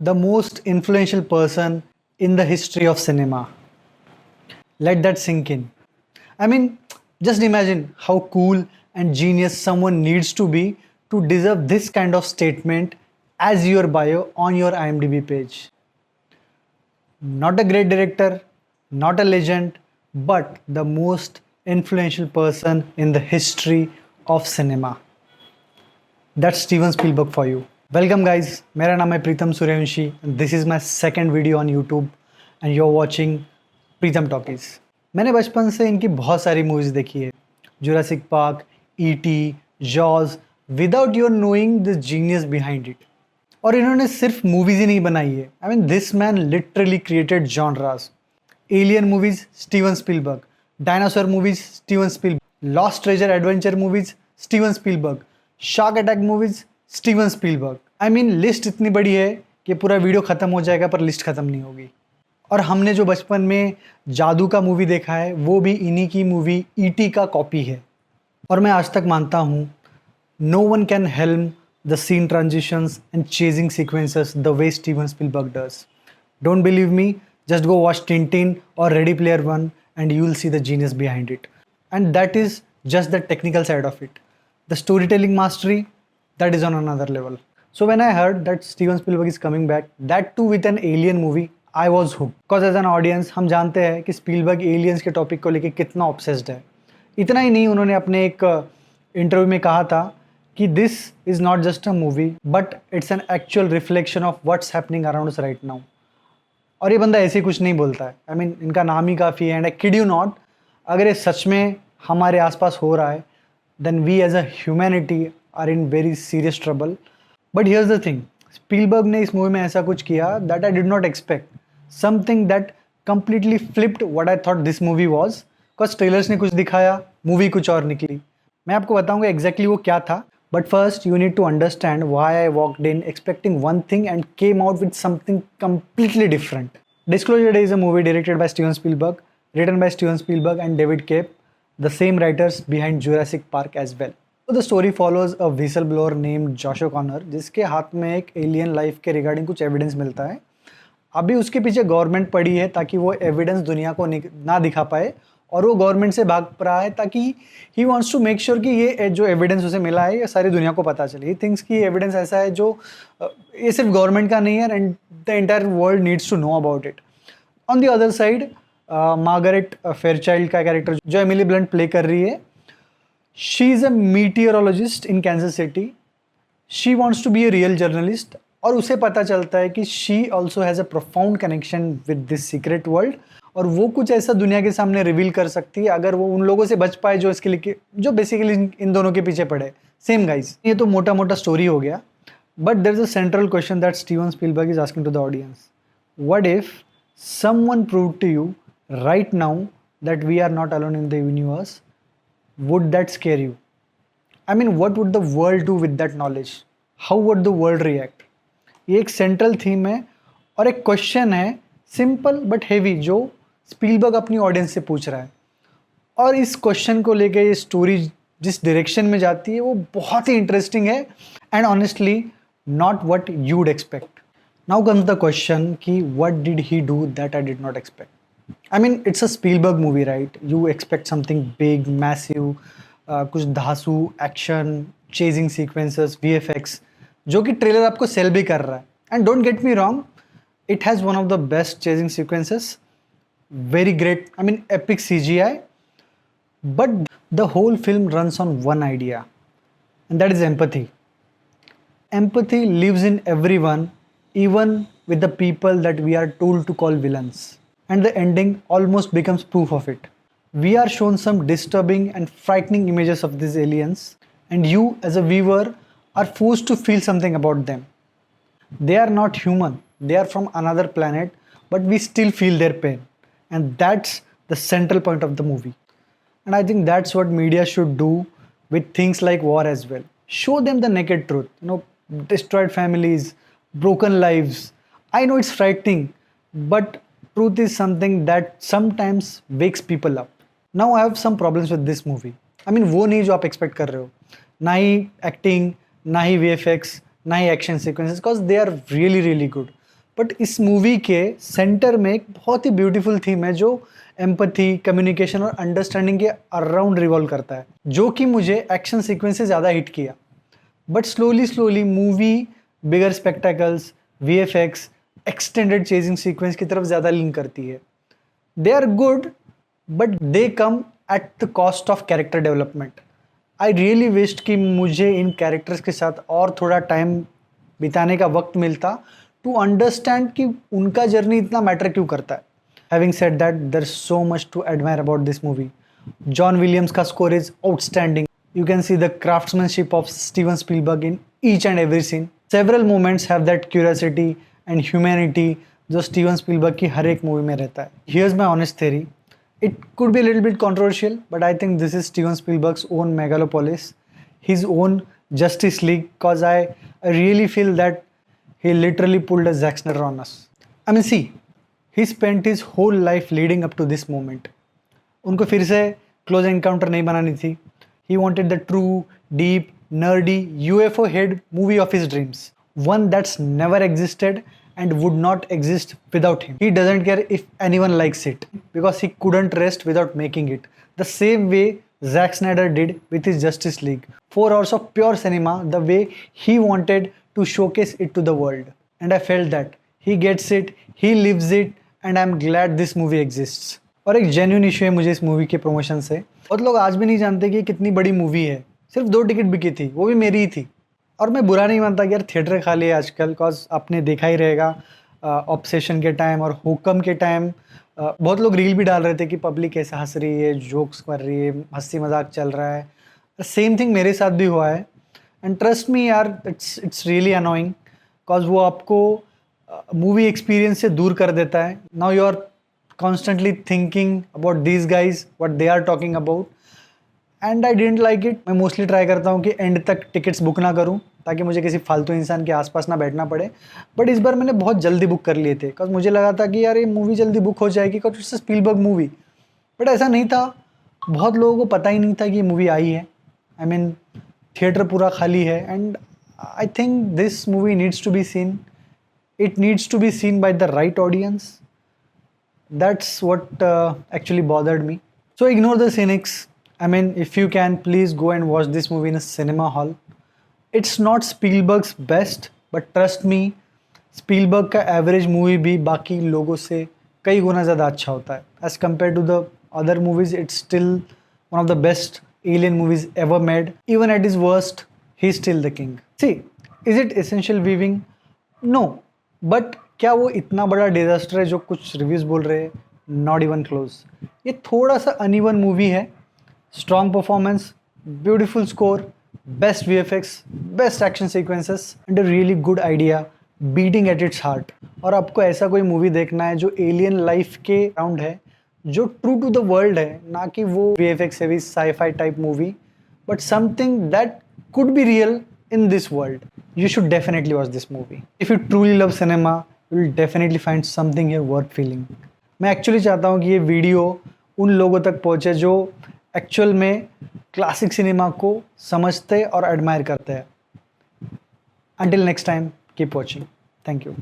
the most influential person in the history of cinema. Let that sink in. I mean, just imagine how cool and genius someone needs to be to deserve this kind of statement as your bio on your IMDb page. Not a great director, not a legend, but the most influential person in the history of cinema. That's Steven Spielberg for you. Welcome guys, मेरा नाम है प्रीतम Suryavanshi and this is my second video on YouTube and you're watching Pritam talkies. मैंने बचपन से इनकी बहुत सारी movies देखी है, Jurassic park, ET, jaws, without your knowing the genius behind it. और इन्होंने सिर्फ मूवीज़ ही नहीं बनाई है, I mean this man literally created genres. Alien movies Steven Spielberg, dinosaur movies Steven Spielberg, lost treasure adventure movies Steven Spielberg, shark attack movies Steven Spielberg. I mean list इतनी बड़ी है कि पूरा वीडियो ख़त्म हो जाएगा पर लिस्ट ख़त्म नहीं होगी। और हमने जो बचपन में जादू का मूवी देखा है वो भी इन्हीं की मूवी ईटी का कॉपी है। और मैं आज तक मानता हूँ no one can helm the scene transitions and chasing sequences the way Steven Spielberg does. Don't believe me, just go watch Tintin or Ready Player One and you will see the genius behind it. And that is just the technical side of it. The storytelling mastery, that is on another level. So when I heard that Steven Spielberg is coming back, that too with an alien movie, I was hooked. Because as an audience, हम जानते हैं कि Spielberg aliens के topic को लेके कितना obsessed है। इतना ही नहीं, उन्होंने अपने एक इंटरव्यू में कहा था कि this is not just a movie, but it's an actual reflection of what's happening around us right now. और ये बंदा ऐसे कुछ नहीं बोलता है, आई मीन इनका नाम ही काफ़ी है। And I kid you not, अगर ये सच में हमारे आसपास हो रहा है then we as a humanity are in very serious trouble. But here's the thing, Spielberg ने इस मूवी में ऐसा कुछ किया that I did not expect, something that completely flipped what I thought this movie was. Because trailers ने कुछ दिखाया, movie कुछ और निकली। मैं आपको बताऊंगा एग्जैक्टली वो क्या था, but first you need to understand why I walked in expecting one thing and came out with something completely different. Disclosure Day is a movie directed by Steven Spielberg, written by Steven Spielberg and David Koepp, the same writers behind Jurassic Park as well. So the story follows a whistleblower named Josh O'Connor, जिसके हाथ में एक alien life के regarding कुछ evidence मिलता है। अभी उसके पीछे गवर्नमेंट पड़ी है ताकि वो एविडेंस दुनिया को ना दिखा पाए, और वो गवर्नमेंट से भाग रहा है ताकि he wants to make sure कि ये जो एविडेंस उसे मिला है ये सारी दुनिया को पता चले। ही थिंक्स कि एविडेंस ऐसा है जो ये सिर्फ गवर्नमेंट का नहीं है and the entire world needs to know about it. On the other side Margaret Fairchild का कैरेक्टर जो एमिली ब्लंट प्ले कर रही है, she is a meteorologist in Kansas City. She wants to be a real journalist और उसे पता चलता है कि she also has a profound connection with this secret world, और वो कुछ ऐसा दुनिया के सामने रिवील कर सकती है अगर वो उन लोगों से बच पाए जो इसके लिए जो बेसिकली इन दोनों के पीछे पड़े। सेम गाइज, ये तो मोटा मोटा स्टोरी हो गया, but there is a central question that Steven Spielberg is asking to the audience. What if someone proved to you right now that we are not alone in the universe? Would that scare you? I mean what would the world do with that knowledge? How would the world react? ये एक central theme है और एक question है, simple but heavy, जो Spielberg अपनी audience से पूछ रहा है। और इस क्वेश्चन को लेके ये स्टोरी जिस डायरेक्शन में जाती है वो बहुत ही इंटरेस्टिंग है and honestly not what you would expect. Now comes the question कि what did he do that I did not expect? I mean it's a Spielberg movie right, you expect something big massive, कुछ धांसू action, chasing sequences, VFX, जो कि trailer आपको cell भी कर रहा है। And don't get me wrong, it has one of the best chasing sequences, very great, I mean epic CGI, but the whole film runs on one idea, and that is empathy. Empathy lives in everyone, even with the people that we are told to call villains, and the ending almost becomes proof of it. We are shown some disturbing and frightening images of these aliens, and you as a viewer are forced to feel something about them. They are not human, they are from another planet, but we still feel their pain. And that's the central point of the movie. And I think that's what media should do with things like war as well. Show them the naked truth, destroyed families, broken lives. I know it's frightening, but truth is something that sometimes wakes people up. Now I have some problems with this movie. I mean वो नहीं जो आप expect कर रहे हो, ना ही acting, ना ही VFX, ना ही action sequences, because they are really really good. But इस मूवी के सेंटर में एक बहुत ही ब्यूटीफुल थीम है जो एम्पथी, कम्युनिकेशन और अंडरस्टैंडिंग के अराउंड रिवॉल्व करता है, जो कि मुझे एक्शन सीक्वेंस से ज़्यादा हिट किया। But slowly movie bigger spectacles, VFX, extended chasing sequence की तरफ ज़्यादा लिंक करती है। They are good but they come at the cost of character development. I really wished कि मुझे इन कैरेक्टर्स के साथ और थोड़ा टाइम बिताने का वक्त मिलता टू अंडरस्टैंड कि उनका जर्नी इतना मैटर क्यों करता है। Having said that, there is so much to admire about this movie. John Williams का score is outstanding. You can see the craftsmanship of Steven Spielberg in each and every scene. Several moments have that curiosity and humanity जो Steven Spielberg की हर एक movie में रहता है। Here's my honest theory. It could be a little bit controversial, but I think this is Steven Spielberg's own Megalopolis, his own Justice League, because I really feel that he literally pulled a Zack Snyder on us. I mean, see, he spent his whole life leading up to this moment. उनको फिर से close encounter नहीं बनानी थी। He wanted the true, deep, nerdy UFO head movie of his dreams. One that's never existed and would not exist without him. He doesn't care if anyone likes it because he couldn't rest without making it. The same way Zack Snyder did with his Justice League. 4 hours of pure cinema, the way he wanted to showcase it to the world. And I felt that. He gets it, he lives it, and I'm glad this movie exists. और एक genuine issue है मुझे इस movie के promotion से। बहुत लोग आज भी नहीं जानते कि कितनी बड़ी मूवी है। सिर्फ 2 टिकट बिकी थी, वो भी मेरी ही थी। और मैं बुरा नहीं मानता कि यार थिएटर खाली है आजकल, बिकॉज आपने देखा ही रहेगा ऑब्सेशन के टाइम और हुक्म के टाइम बहुत लोग रील भी डाल रहे थे कि पब्लिक कैसे हंस रही है, जोक्स कर रही है, हंसी मजाक चल रहा है। सेम थिंग मेरे साथ भी हुआ है। एंड ट्रस्ट मी यार, इट्स रियली अनोइंग, बिकॉज वो आपको मूवी एक्सपीरियंस से दूर कर देता है। Now you are constantly thinking about these guys, what they are talking about, and I didn't like it. मैं मोस्टली ट्राई करता हूँ कि एंड तक टिकट्स बुक ना करूँ ताकि मुझे किसी फालतू इंसान के आसपास ना बैठना पड़े। बट इस बार मैंने बहुत जल्दी बुक कर लिए थे, बिकॉज मुझे लगा था कि यार ये मूवी जल्दी बुक हो जाएगी, because it's Spielberg movie. But ऐसा नहीं था, बहुत लोगों को पता ही नहीं था कि ये मूवी आई है। आई मीन थिएटर पूरा खाली है, and I think this movie needs to be seen. It needs to be seen by the right audience. That's what actually bothered me. So ignore the cynics. I mean, if you can, please go and watch this movie in a cinema hall. It's not Spielberg's best, but trust me, Spielberg का average movie भी बाकी लोगों से कई गुना ज़्यादा अच्छा होता है. As compared to the other movies, it's still one of the best alien movies ever made. Even at his worst, he's still the king. See, is it essential viewing? No, but क्या वो इतना बड़ा disaster है जो कुछ reviews बोल रहे हैं? Not even close. ये थोड़ा सा अनइवन मूवी है. Strong performance, beautiful score, best VFX, best action sequences and a really good idea beating at its heart. और आपको ऐसा कोई मूवी देखना है जो एलियन लाइफ के अराउंड है, जो ट्रू टू द वर्ल्ड है, ना कि वो VFX heavy sci-fi type movie, but something that could be real in this world. You should definitely watch this movie. If you truly love cinema, you will definitely find something here worth feeling. मैं actually चाहता हूँ कि ये video उन लोगों तक पहुँचे जो एक्चुअल में क्लासिक सिनेमा को समझते और एडमायर करते हैं. Until next time, keep watching. Thank you.